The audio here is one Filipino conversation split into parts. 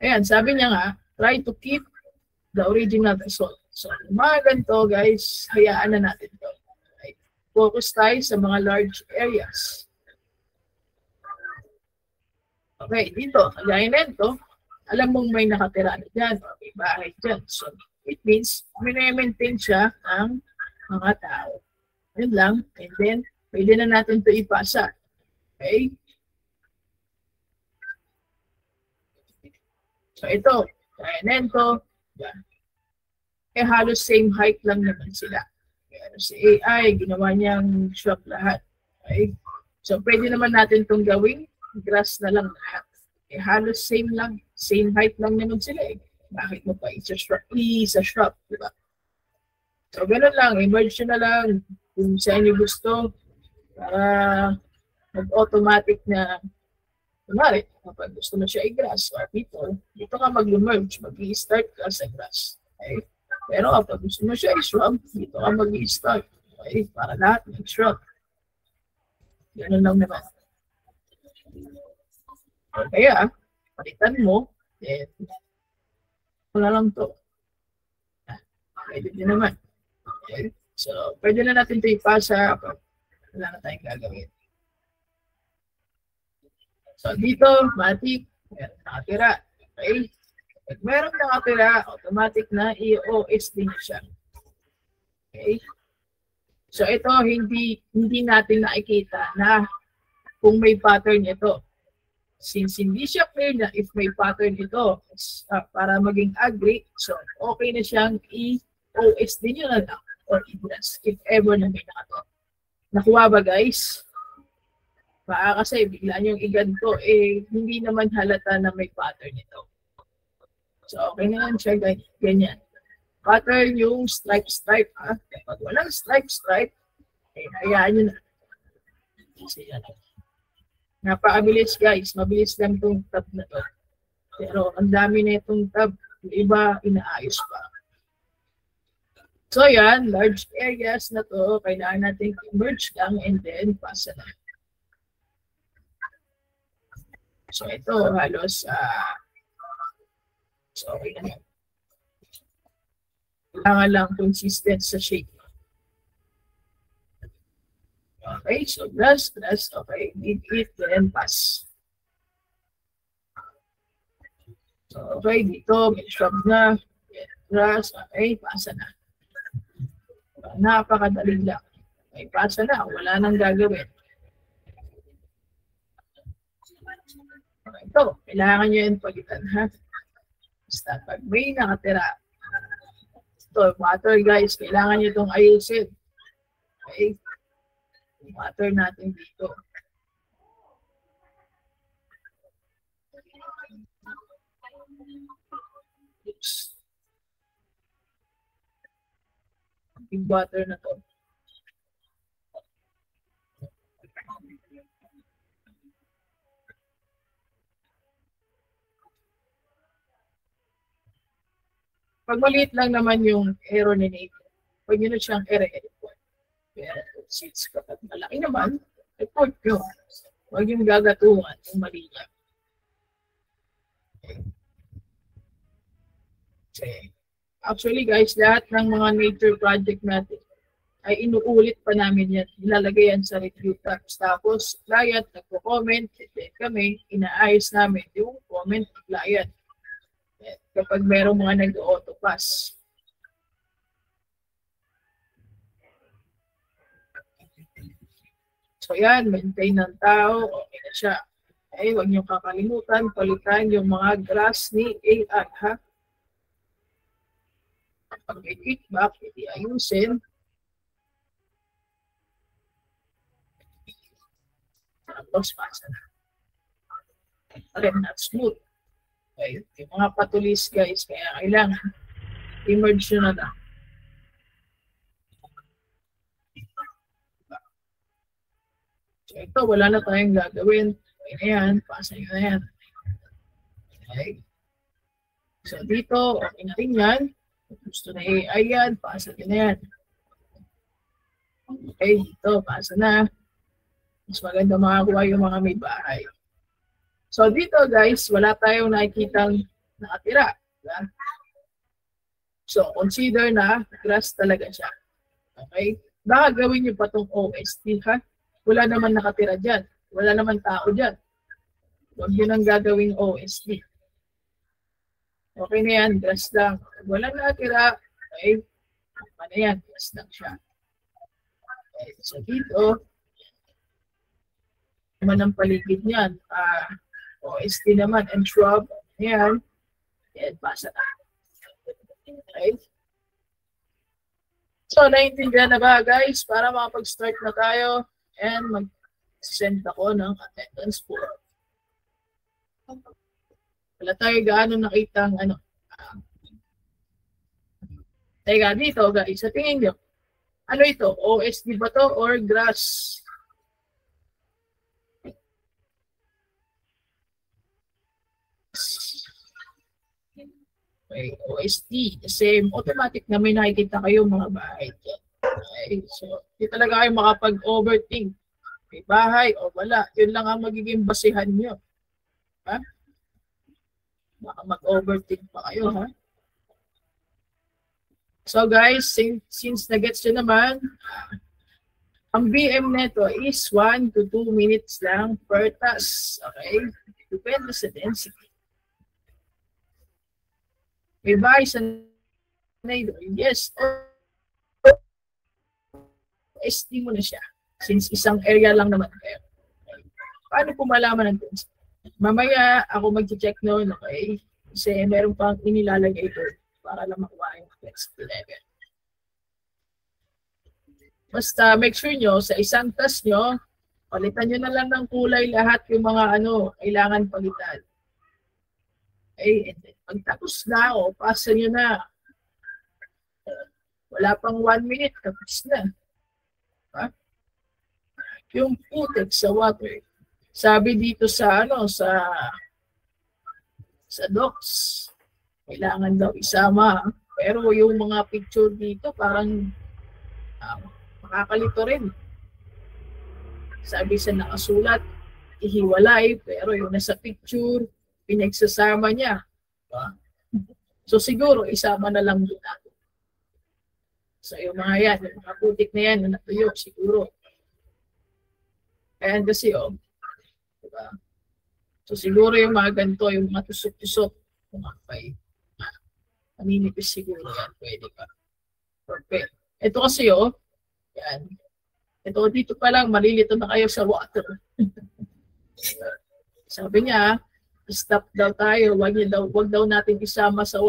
Ayan, sabi niya nga, try to keep the original result. So, mga ganito guys, hayaan na natin to. Okay. Focus tayo sa mga large areas. Okay, dito, kagaya nito, alam mong may nakatira na dyan, o may bahay dyan. So, it means, maintain siya ng mga tao. Yun lang, and then, pwede na natin ito ipasa. Okay? So, ito, kaya nito, eh halos same height lang naman sila. Kaya si AI, ginawa niyang swap lahat. Okay? So, pwede naman natin itong gawing grass na lang lahat. Eh halos same lang, same height lang naman sila eh. Bakit mo pa isa-swap, di ba? So, ganun lang, emerge na lang kung saan nyo gusto para mag-automatic na kunwari, kapag gusto mo siya i-grass or people, dito ka mag-merge, mag-i-start ka sa grass. Okay? Pero kapag gusto mo siya i-shrub, dito ka mag-i-start. Okay? Para lahat mag-shrub. Ganun lang naman. Kaya, palitan mo, then, wala lang to. Pwede din naman. Okay? So, pwede na natin ito ipasa kapag wala na tayong gagawin. So, dito, matik, meron nakatira. Okay? Pag meron nakatira, automatic na i-OS din siya. Okay? So, ito, hindi natin nakikita na kung may pattern ito. Since hindi siya clear na if may pattern ito para maging agree, so okay na siyang i-OS din yun na lang or i-blast if ever na may nakatira. Nakuha ba guys? Baka kasi bigla niyong iganto, eh hindi naman halata na may pattern ito. So okay na yan siya, ganyan. Pattern yung stripe. Kapag walang stripe, eh hayaan nyo na. Kasi yan. Napakabilis guys, mabilis lang itong tab na to. Pero ang dami na itong tab, yung iba inaayos pa. So yan, large areas na to, kailangan natin i-merge lang and then pasa na. So ito halos, so okay na yan. Kailangan lang consistent sa shape. Okay, so grass, okay, need it, then pass. So, okay, dito, may shrub na, grass, okay, pasa na. Napakadali lang. Okay, pasa na, wala nang gagawin. Okay, ito, kailangan nyo yung palitan, ha? Basta pag may nakatira. Ito, water guys, kailangan nyo itong ayusin. Okay. Water natin dito. Oops. Yung water na to. Pag maliit lang naman yung error ni Nate, pag yun na siyang error. Pero since kapag malaki naman, report nyo. Huwag yung gagatungan yung mali niya. Okay. Actually guys, lahat ng mga nature project natin ay inuulit pa namin yan. Ilalagay yan sa review tabs. Tapos, client, nagpo-comment, then kami, inaayos namin yung comment ng client. Kapag merong mga nag-auto-pass. So yan, maintain ng tao, okay na siya. Okay, huwag niyong kakalimutan, palitan yung mga grass ni AI, ha? Pag may kickback, hindi ayusin. Tapos, pasa na. Okay, not smooth. Okay, yung mga patulis, guys, kaya kailangan i-merge nyo na lang. So ito, wala na tayong gagawin. Okay na yan, pasa nyo na yan. Okay. So dito, okay na rin yan. Gusto na AI yan, pasa nyo na yan. Okay, dito, pasa na. Mas maganda makakuha yung mga may bahay. So dito guys, wala tayong nakikitang nakatira. Diba? So, consider na grass talaga siya. Okay? Baka gawin nyo pa itong OST, ha? Wala naman nakatira dyan. Wala naman tao dyan. Huwag yun ang gagawing OST. Okay na yan, grass lang. Wala nakatira, okay? Ano yan, grass lang siya. Okay, so dito, naman ang paligid niyan. OST naman and shrub. Ayan. Ayan, basa na. Okay. So, naiintindihan na ba guys? Para makapag-start na tayo and mag-send ako ng attendance form. Wala tayo gaano nakita ang ano. Teka, dito guys, sa tingin nyo, ano ito? OST ba to or grass? Okay, OST. Kasi automatic na may nakikita kayo mga bahay dyan. Okay, so hindi talaga kayo makapag-overthink. May bahay o wala. Yun lang ang magiging basihan nyo. Ha? Baka mag-overthink pa kayo, ha? So guys, since na-gets nyo naman, ang BM neto is 1 to 2 minutes lang per task. Okay? Depende sa density. May bahay sa yes, OST mo na siya. Since isang area lang naman kayo. Paano po malaman ng density? Mamaya ako mag-check noon, okay? Kasi meron pang inilalagay ito para lang makuha yung density level. Basta make sure nyo, sa isang task nyo, palitan nyo na lang ng kulay lahat yung mga kailangan palitan. Okay, and then pagtapos na o pasa nyo na. Wala pang 1 minute, tapos na. Ha? Yung putik sa water. Sabi dito sa sa docs, kailangan daw isama. Pero yung mga picture dito parang makakalito rin. Sabi sa nakasulat, ihiwalay, pero yung nasa picture, pinagsasama niya. So siguro isama na lang din natin. So yung mga yan, yung mga putik na yan na natuyo, siguro. Ayan kasi diba? So siguro yung mga ganito, yung mga tusok-tusok, mga paninipis siguro yan, pwede ka. Perfect. Ito kasi yan. Ito dito pa lang, malilito na kayo sa water. Sabi niya, stop daw tayo, wag daw natin isama sa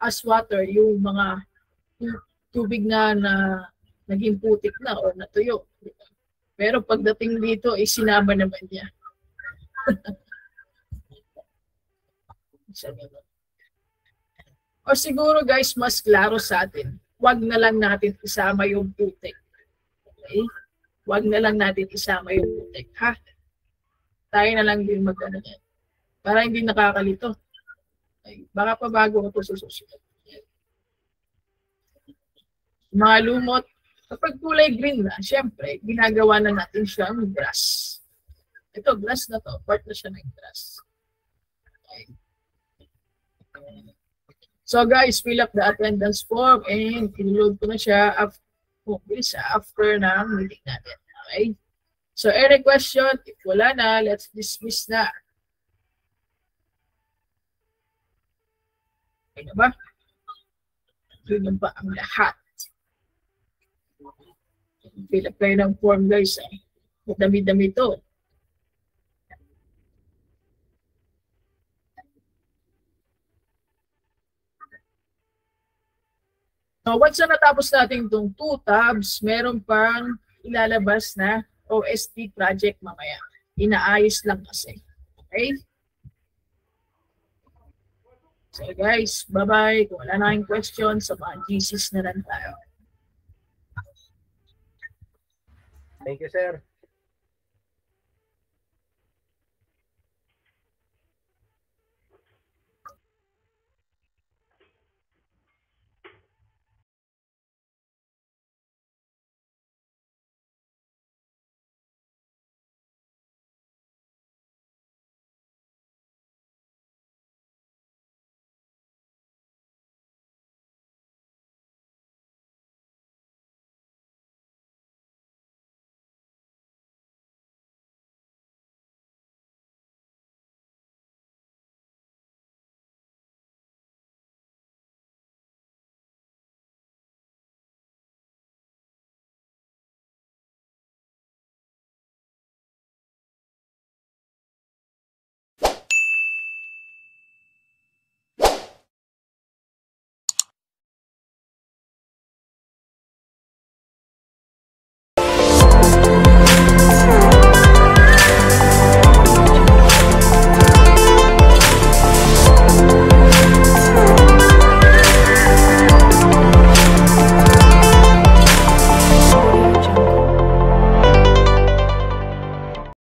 as water yung mga tubig na naging putik na o natuyo. Pero pagdating dito, sinama naman niya. O siguro guys, mas klaro sa atin. Wag na lang natin isama yung putik. Okay? Wag na lang natin isama yung putik. Ha? Tayo na lang din mag-ano yan. Para hindi nakakalito. Okay. Baka pa bago ko ito susunod. Mga lumot, kapag kulay green na, syempre, ginagawa na natin siyang grass. Ito, grass na to. Part na siya ng grass. Okay. So guys, fill up the attendance form and in-load ko na siya after ng meeting natin. Okay? So any question? If wala na, let's dismiss na. Okay na ba? Yun ba ang lahat? Fill up kayo ng form guys. Dami-dami ito. So once na natapos natin itong 2 tabs, meron pang ilalabas na OST project mamaya. Inaayos lang kasi. Okay? So guys, bye-bye. Kung wala na kayong questions, sa mga GCs na lang tayo. Thank you, sir.